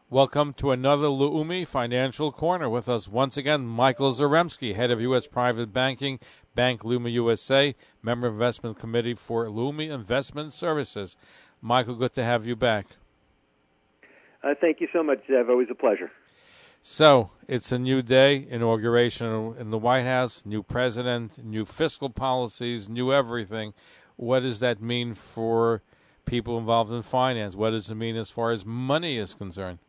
Welcome to another Leumi Financial Corner. With us once again, Michael Zaremski, head of U.S. Private Banking, Bank Leumi USA, member of Investment Committee for Leumi Investment Services. Michael, good to have you back. Thank you so much, Zev. Always a pleasure. So, it's a new day, inauguration in the White House, new president, new fiscal policies, new everything. What does that mean for people involved in finance? What does it mean as far as money is concerned?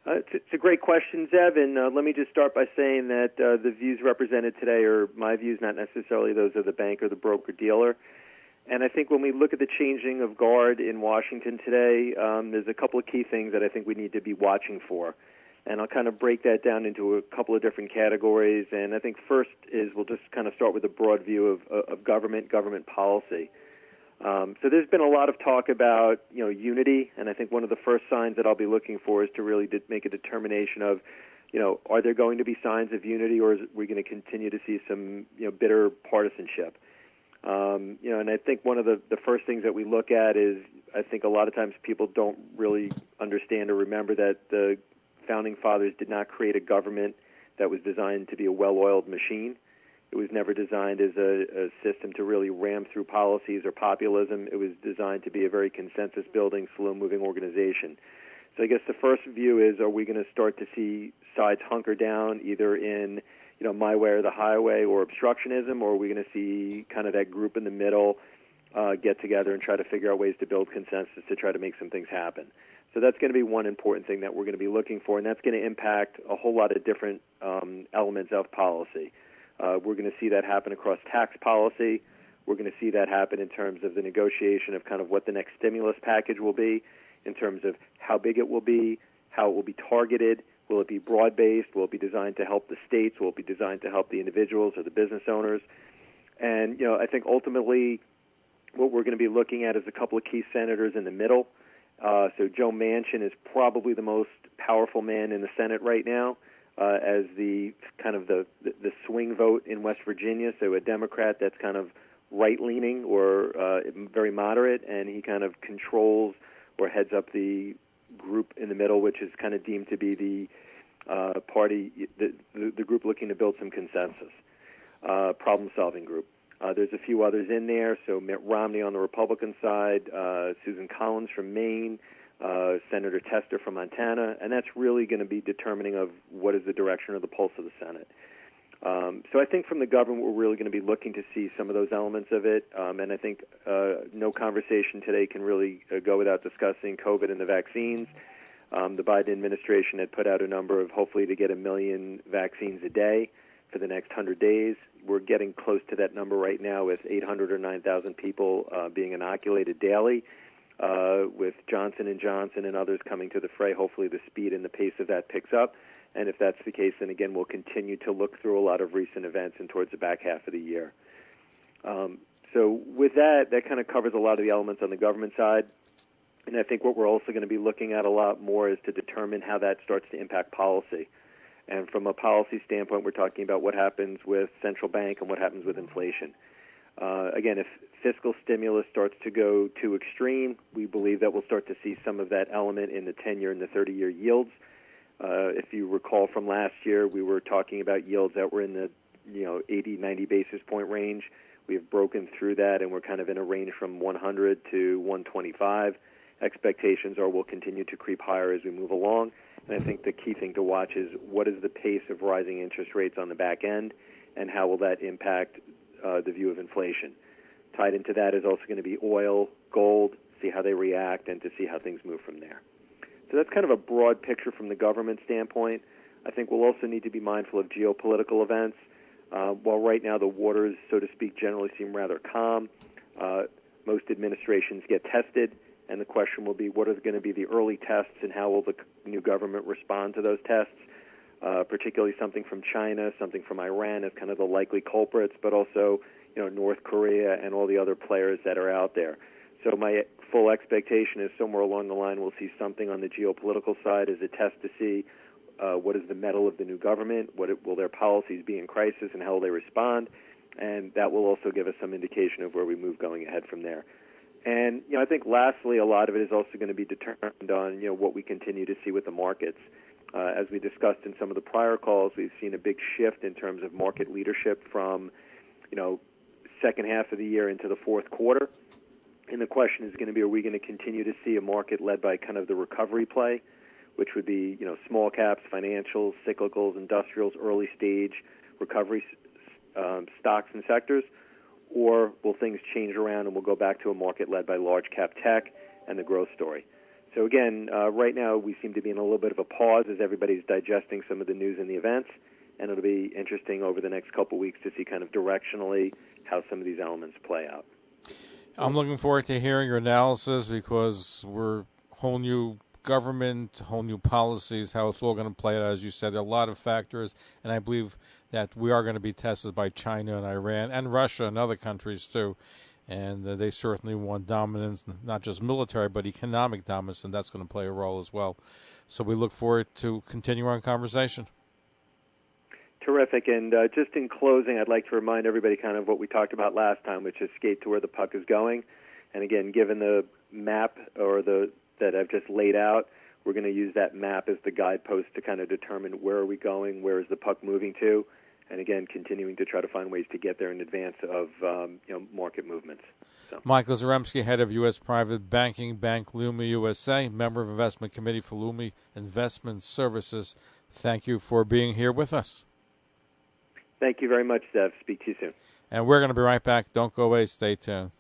It's a great question, Zev, and let me just start by saying that the views represented today are my views, not necessarily those of the bank or the broker-dealer. And I think when we look at the changing of guard in Washington today, there's a couple of key things that I think we need to be watching for. And I'll kind of break that down into a couple of different categories. And I think first is we'll just kind of start with a broad view of government policy. So there's been a lot of talk about, unity, and I think one of the first signs that I'll be looking for is to really make a determination of, are there going to be signs of unity, or are we going to continue to see some, bitter partisanship? And I think one of the first things that we look at is I think a lot of times people don't really understand or remember that the Founding Fathers did not create a government that was designed to be a well-oiled machine. It was never designed as a system to really ram through policies or populism. It was designed to be a very consensus-building, slow-moving organization. So I guess the first view is, are we going to start to see sides hunker down either in, my way or the highway or obstructionism, or are we going to see kind of that group in the middle get together and try to figure out ways to build consensus to try to make some things happen? So that's going to be one important thing that we're going to be looking for, and that's going to impact a whole lot of different elements of policy. We're going to see that happen across tax policy. We're going to see that happen in terms of the negotiation of kind of what the next stimulus package will be, in terms of how big it will be, how it will be targeted. Will it be broad-based? Will it be designed to help the states? Will it be designed to help the individuals or the business owners? And, I think ultimately what we're going to be looking at is a couple of key senators in the middle. So Joe Manchin is probably the most powerful man in the Senate right now. As the kind of the swing vote in West Virginia, so a Democrat that's kind of right-leaning or very moderate, and he kind of controls or heads up the group in the middle, which is kind of deemed to be the party, the group looking to build some consensus, problem-solving group. There's a few others in there, so Mitt Romney on the Republican side, Susan Collins from Maine, Senator Tester from Montana, and that's really going to be determining of what is the direction or the pulse of the Senate. So I think from the government, we're really going to be looking to see some of those elements of it, and I think no conversation today can really go without discussing COVID and the vaccines. The Biden administration had put out a number of hopefully to get 1 million vaccines a day for the next 100 days. We're getting close to that number right now with 800 or 9,000 people being inoculated daily. With Johnson & Johnson and others coming to the fray, hopefully the speed and the pace of that picks up. And if that's the case, then again, we'll continue to look through a lot of recent events and towards the back half of the year. So with that kind of covers a lot of the elements on the government side. And I think what we're also going to be looking at a lot more is to determine how that starts to impact policy. And from a policy standpoint, we're talking about what happens with central bank and what happens with inflation. Again, if fiscal stimulus starts to go too extreme, we believe that we'll start to see some of that element in the 10-year and the 30-year yields. If you recall from last year, we were talking about yields that were in the 80, 90 basis point range. We have broken through that, and we're kind of in a range from 100 to 125. Expectations are we'll continue to creep higher as we move along. And I think the key thing to watch is what is the pace of rising interest rates on the back end, and how will that impact the view of inflation. Tied into that is also going to be oil, gold, see how they react, and to see how things move from there. So that's kind of a broad picture from the government standpoint. I think we'll also need to be mindful of geopolitical events. While right now the waters, so to speak, generally seem rather calm, most administrations get tested, and the question will be what are going to be the early tests and how will the new government respond to those tests, particularly something from China, something from Iran as kind of the likely culprits, but also North Korea and all the other players that are out there. So my full expectation is somewhere along the line we'll see something on the geopolitical side as a test to see what is the mettle of the new government, will their policies be in crisis, and how will they respond, and that will also give us some indication of where we move going ahead from there. And I think lastly, a lot of it is also going to be determined on what we continue to see with the markets. As we discussed in some of the prior calls, we've seen a big shift in terms of market leadership from second half of the year into the fourth quarter. And the question is going to be, are we going to continue to see a market led by kind of the recovery play, which would be small caps, financials, cyclicals, industrials, early stage recovery stocks and sectors? Or will things change around and we'll go back to a market led by large cap tech and the growth story? So again, right now we seem to be in a little bit of a pause as everybody's digesting some of the news and the events, and it'll be interesting over the next couple of weeks to see kind of directionally how some of these elements play out. I'm looking forward to hearing your analysis because we're whole new government, whole new policies, how it's all going to play out. As you said, there are a lot of factors, and I believe that we are going to be tested by China and Iran and Russia and other countries too. And they certainly want dominance, not just military, but economic dominance, and that's going to play a role as well. So we look forward to continuing our conversation. Terrific. And just in closing, I'd like to remind everybody kind of what we talked about last time, which is skate to where the puck is going. And again, given the map that I've just laid out, we're going to use that map as the guidepost to kind of determine where are we going, where is the puck moving to, and again, continuing to try to find ways to get there in advance of market movements. So. Michael Zaremski, head of U.S. Private Banking, Bank Leumi USA, member of Investment Committee for Leumi Investment Services. Thank you for being here with us. Thank you very much, Zev. Speak to you soon. And we're going to be right back. Don't go away. Stay tuned.